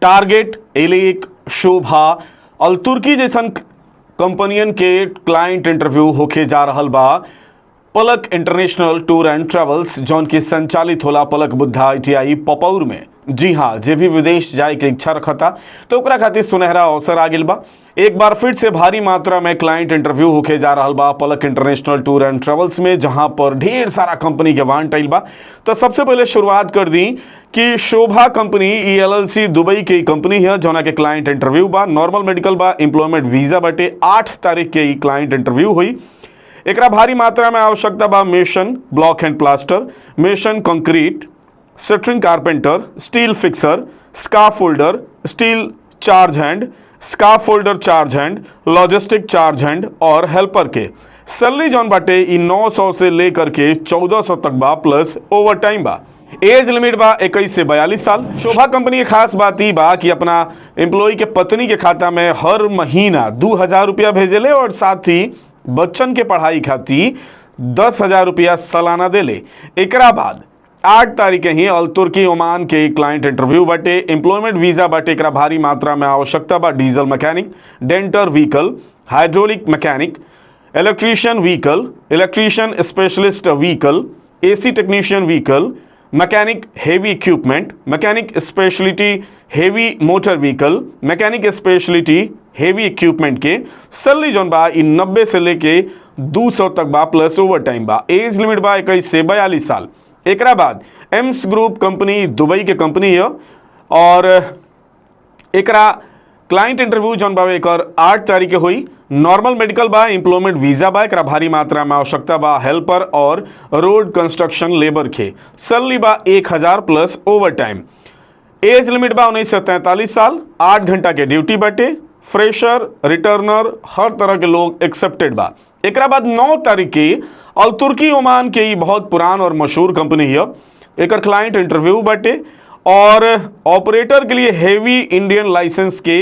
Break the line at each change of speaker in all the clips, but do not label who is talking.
Target, Alec, शोभा और तुर्की जैसन कंपनियन के क्लाइंट इंटरव्यू होके जा रहल बा पलक इंटरनेशनल टूर एंड ट्रेवल्स जौन की संचालित होला पलक बुद्धा ITI पपौर में। जी हाँ, जे भी विदेश जाए के इच्छा रखता तो ओकरा खातिर सुनहरा अवसर आ गइल बा। एक बार फिर से भारी मात्रा में क्लाइंट इंटरव्यू होके जा रहल बा पलक इंटरनेशनल टूर एंड ट्रेवल्स में, जहां पर ढेर सारा कंपनी के वांट आइल बा। तो सबसे पहले शुरुआत कर दी कि शोभा कंपनी LLC दुबई की कंपनी है जौना के क्लाइंट इंटरव्यू बा, नॉर्मल मेडिकल बा, एम्प्लॉयमेंट वीजा बाटे। 8 तारीख के ई क्लाइंट इंटरव्यू हुई। एकरा भारी मात्रा में आवश्यकता बा मेसन ब्लॉक एंड प्लास्टर, मेसन concrete, shuttering carpenter, steel fixer, स्काफ होल्डर, स्टील चार्ज हैंड, स्काफ holder charge hand, logistic charge hand और हेल्पर के। सैलरी जौन बाटे ई 900 से लेकर के 1400 तक बा, प्लस ओवर टाइम बा। एज लिमिट बा 21 से 42 साल। शोभा कंपनी की खास बात ई बा कि अपना एम्प्लॉय के पत्नी के खाता में हर महीना 2000 रुपया भेजेले और साथ ही बच्चन के पढ़ाई खातिर 10,000 रुपया सालाना देले। एकरा बाद 8 तारीख ही अल तुर्की ओमान के क्लाइंट इंटरव्यू बाटे, एम्प्लॉयमेंट वीजा बाटे। एकरा भारी मात्रा में आवश्यकता बा डीजल मैकेनिक, डेंटर vehicle, hydraulic mechanic, electrician vehicle, electrician specialist vehicle, AC technician vehicle, mechanic heavy equipment, mechanic speciality heavy motor vehicle, mechanic speciality heavy equipment के। सैलरी जौन बा 90 से लेके 200 तक बा, प्लस ओवर टाइम बा। एज लिमिट बा 21 से 42 साल। एकरा बाद एम्स ग्रुप कंपनी दुबई के कंपनी है और एकरा क्लाइंट इंटरव्यू जौन बा एकर 8 तारीख के हुई। नॉर्मल मेडिकल बा, एम्प्लॉयमेंट वीजा बा। एकरा भारी मात्रा में आवश्यकता बा हेल्पर और रोड कंस्ट्रक्शन लेबर के। सैलरी बा 1000 plus overtime. Age limit बा 19 से 43 साल। 8 घंटा के ड्यूटी बाटे। फ्रेशर, रिटर्नर, हर तरह के लोग एक्सेप्टेड बा। एकरा बाद 9 तारीख के अल तुर्की ओमान के ई बहुत पुरान और मशहूर कंपनी है। एकर क्लाइंट इंटरव्यू बाटे और ऑपरेटर के लिए हेवी इंडियन लाइसेंस के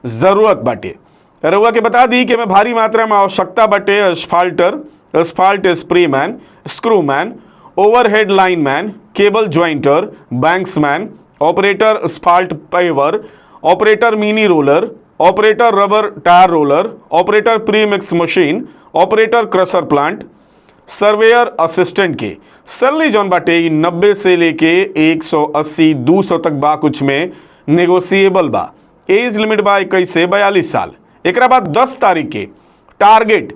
जरूरत बाटे। रउआ के बता दी कि मैं भारी मात्रा में आवश्यकता बाटे asphalter, asphalt spray man, screw man, overhead line man, cable jointer, banksman, operator asphalt paver, operator mini roller, operator rubber tyre roller, operator premix machine, operator crusher plant, surveyor assistant के। Salary जौन बाटे 90 से लेके 180 200 तक बा, कुछ में negotiable बा। एज लिमिट बा 21 से 42 साल। एकरा बाद 10 तारीख के टारगेट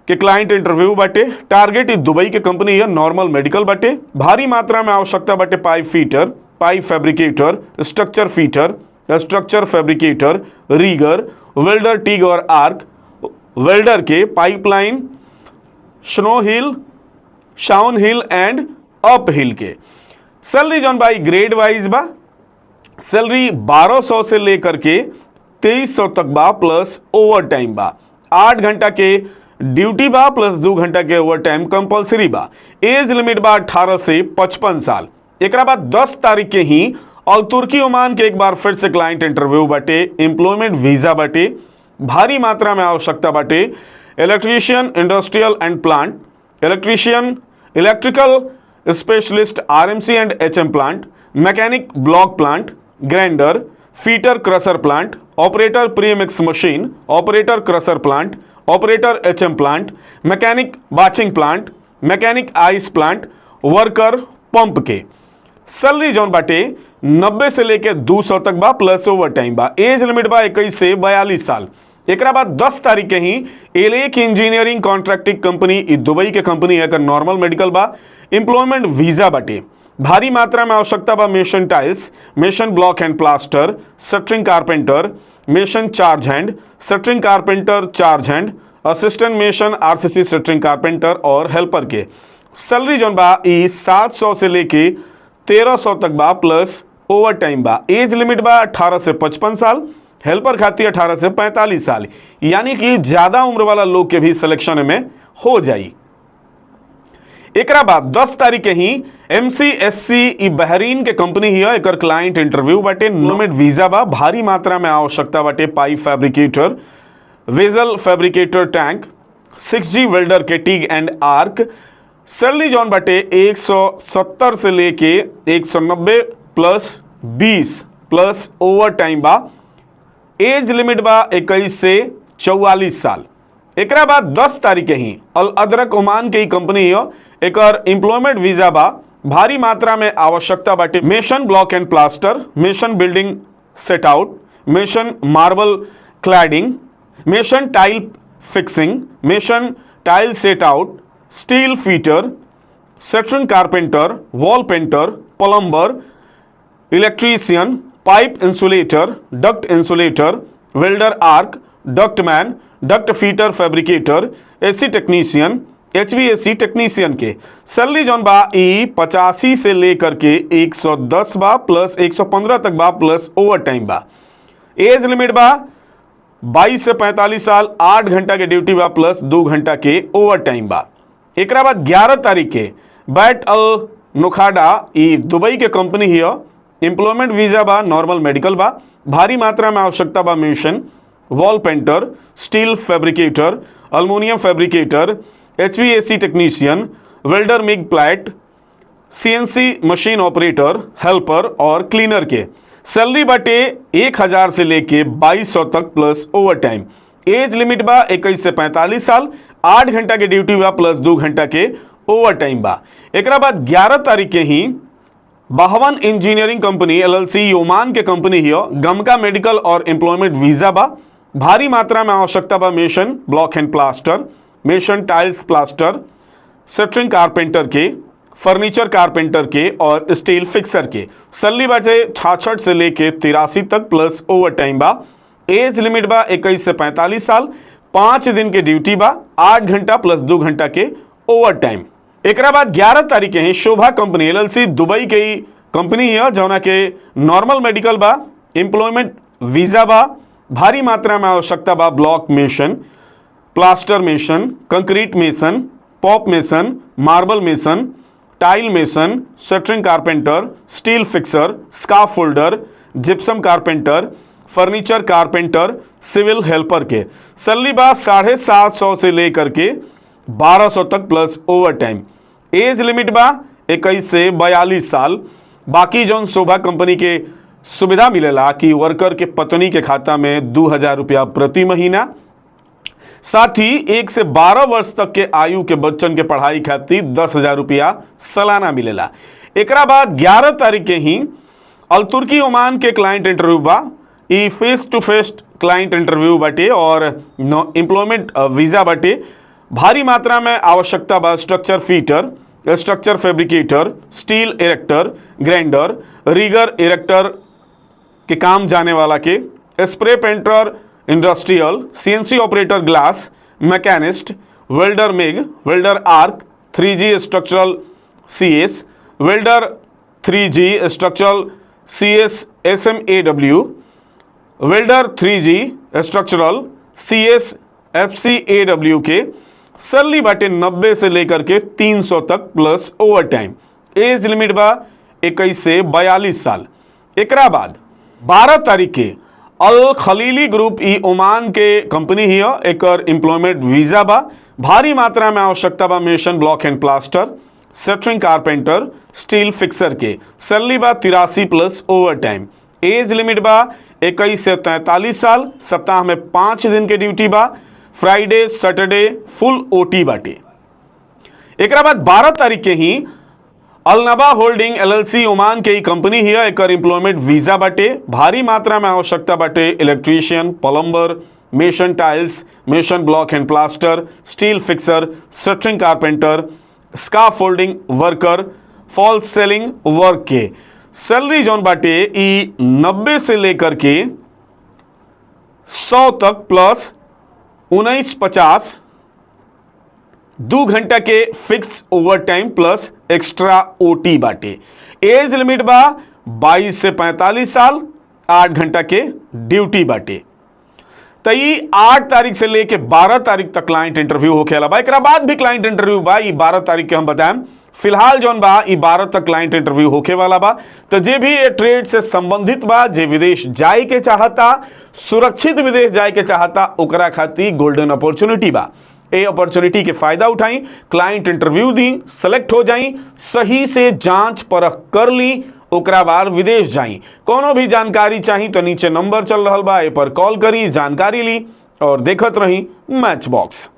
के क्लाइंट इंटरव्यू बाटे। टारगेट ई दुबई के कंपनी है, नॉर्मल मेडिकल बाटे। भारी मात्रा में आवश्यकता बाटे pipe fitter, pipe fabricator, structure fitter, structure fabricator, rigger, welder TIG और आर्क, वेल्डर के, pipeline, snow heel, shown heel and up hill के। सैलरी जौन बाई ग्रेड वाइज बा। सैलरी 1200 से लेकर के 2300 तक बा, प्लस ओवर टाइम बा। 8 घंटा के ड्यूटी बा, प्लस 2 घंटा के ओवर टाइम कंपल्सरी बा। एज लिमिट बा 18 से 55 साल। एकरा बाद 10 तारीख के ही और तुर्की ओमान के एक बार फिर से क्लाइंट इंटरव्यू बाटे, एम्प्लॉयमेंट वीजा बाटे। भारी मात्रा में आवश्यकता बाटे electrician industrial and plant, electrician electrical specialist RMC and HM plant, mechanic block plant, grinder, fitter crusher plant, operator premix machine, operator crusher plant, operator HM plant, mechanic batching plant, mechanic ice plant, worker pump के। Salary जौन बाटे 90 से लेके 200 तक बा, plus over time बा। एज limit बा 21 से 42 साल। एकरा बाद 10 तारीख के ही एलेक इंजीनियरिंग कॉन्ट्रैक्टिंग कंपनी ई दुबई के कंपनी है, नॉर्मल मेडिकल बा, एम्प्लॉयमेंट वीजा बाटे। भारी मात्रा में आवश्यकता बा mason tiles, mason block and plaster, shuttering carpenter, mason charge hand, shuttering carpenter charge hand, assistant mason RCC shuttering carpenter और हेल्पर के। सैलरी जौन बा ई 700 से लेके 1300 तक बा, प्लस ओवर टाइम बा। एज लिमिट बा 18 से 55 साल। हेल्पर खातिर 18 से 45 साल, यानी कि ज्यादा उम्र वाला लोग के भी सिलेक्शन में हो जाई। एकरा बाद 10 तारीख के ही MCSC ई बहरीन के कंपनी है, एकर क्लाइंट इंटरव्यू बाटे, नोमेड वीजा बा। भारी मात्रा में आवश्यकता बाटे pipe fabricator, vessel fabricator tank, 6G welder के टिग एंड आर्क। सैलरी जॉन बाटे 170 से लेके 190 प्लस 20 प्लस ओवर टाइम बा। एज लिमिट बा 21 से 44 साल। एकरा बाद 10 तारीख के ही अल अदरक ओमान के कंपनी है, एकर एम्प्लॉयमेंट वीजा बा। भारी मात्रा में आवश्यकता बाटे mason block and plaster, mason building set out, mason marble cladding, mason tile fixing, mason tile set out, steel fitter, shuttering carpenter, wall painter, plumber, electrician, pipe insulator, duct insulator, welder arc, ductman, duct fitter fabricator, AC technician, HVAC technician के salary जौन बा ई 85 से लेकर के 110 बा plus 115 तक बा प्लस ओवर टाइम बा। एज लिमिट बा 22 से 45 साल, 8 घंटा के ड्यूटी बा प्लस 2 घंटा के ओवर टाइम बा। एकरा बाद 11 तारीख के बैट अल नुखाडा ई दुबई के कंपनी हिय, एम्प्लॉयमेंट वीजा बा, नॉर्मल मेडिकल बा। भारी मात्रा में आवश्यकता बा mason, wall painter, steel fabricator, aluminium fabricator, HVAC technician, welder MIG प्लैट, CNC मशीन ऑपरेटर, हेल्पर और क्लीनर के सैलरी बाटे 1000 से लेके 2200 तक plus overtime. Age limit बा 21 से 45 साल, 8 घंटा के ड्यूटी बा प्लस 2 घंटा के ओवर टाइम बा। एकरा बाद 11 तारीख के ही बाहवन इंजीनियरिंग कंपनी LLC ओमान के कंपनी हिय, गमका मेडिकल और एम्प्लॉयमेंट वीजा बा। भारी मात्रा में आवश्यकता बा मेसन ब्लॉक एंड प्लास्टर, मेसन टाइल्स प्लास्टर, सेटरिंग कारपेंटर के, फर्नीचर कारपेंटर के और स्टील फिक्सर के सैलरी बाटे 66 से लेके 83 तक प्लस ओवर टाइम बा। एज लिमिट बा 21 से 45 साल, 5 दिन के ड्यूटी बा, 8 घंटा प्लस 2 घंटा के ओवर टाइम। एकरा बाद 11 तारीख के शोभा कंपनी LLC दुबई के कंपनी है, जौना के नॉर्मल मेडिकल बा, एम्प्लॉयमेंट वीजा बा। भारी मात्रा में आवश्यकता बा ब्लॉक मेसन, प्लास्टर मेसन, कंक्रीट मेसन, पॉप मेसन, marble mason, tile mason, shuttering carpenter, steel fixer, scaffolder, gypsum carpenter, furniture carpenter, civil helper के सैलरी बा 750 से लेकर के 1200 तक plus overtime. Age limit बा 21 से 42 साल। बाकी जौन शोभा कंपनी के सुविधा मिलेला कि वर्कर के पत्नी के खाता में 2000 रुपया प्रति महीना, साथ ही 1 से 12 वर्ष तक के आयु के बच्चन के पढ़ाई खातिर 10,000 रुपया सालाना मिलेला। एकरा बाद 11 तारीख के ही अल तुर्की ओमान के क्लाइंट इंटरव्यू बा। ई face to face client interview बाटे और एम्प्लॉयमेंट वीजा बाटे। भारी मात्रा में आवश्यकता बा structure fitter, structure fabricator, steel erector, grinder, rigger erector के काम जाने वाला के, spray painter industrial, CNC operator glass, machinist, welder MIG, welder arc, 3G structural CS, welder 3G structural CS SMAW, welder 3G structural CS FCAW के salary बाटे 90 से लेकर के 300 तक plus overtime. Age limit बा 21 से 42 साल। एकरा बाद 12 तारीख के अल खलीली ग्रुप ई ओमान के कंपनी ही है, एकर एम्प्लॉयमेंट वीजा बा। भारी मात्रा में आवश्यकता बा mason block and plaster, shuttering carpenter, steel fixer के सैलरी बा 83 plus overtime. Age limit बा 21 से 43 साल। सप्ताह में 5 दिन के ड्यूटी बा, फ्राइडे सैटरडे फुल OT बाटे। एकरा बाद 12 तारीख के ही अलनबा होल्डिंग LLC ओमान के कंपनी है, एकर एम्प्लॉयमेंट वीजा बाटे। भारी मात्रा में आवश्यकता बाटे electrician, plumber, mason tiles, mason block and plaster, steel fixer, shuttering carpenter, scaffolding worker, false ceiling work के सैलरी जौन बाटे ई 90 से लेकर के 100 तक प्लस 1950, 2 घंटा के fix over time plus extra OT बाटे। एज लिमिट बा 22 से 45 साल, 8 घंटा के ड्यूटी बाटे। तो ये 8 तारीख से लेके 12 तारीख तक क्लाइंट इंटरव्यू होके वाला बा। एकरा बाद भी क्लाइंट इंटरव्यू बा, ये 12 तारीख के हम बताएं। फिलहाल जौन बा ये 12 तक क्लाइंट इंटरव्यू होके वाला बा। तो जे भी ये ट्रेड से संबंधित बा, जे विदेश जाए के चाहता, सुरक्षित विदेश जाए के चाहता, ओकरा खातिर गोल्डन अपॉर्चुनिटी बा। ए अपॉर्चुनिटी के फायदा उठाई, क्लाइंट इंटरव्यू दी, सेलेक्ट हो जाई, सही से जांच परख कर ली ओकरा बाद विदेश जाई। कोनो भी जानकारी चाही तो नीचे नंबर चल रहा बा, ए पर कॉल करी, जानकारी ली और देखत रही मैच बॉक्स।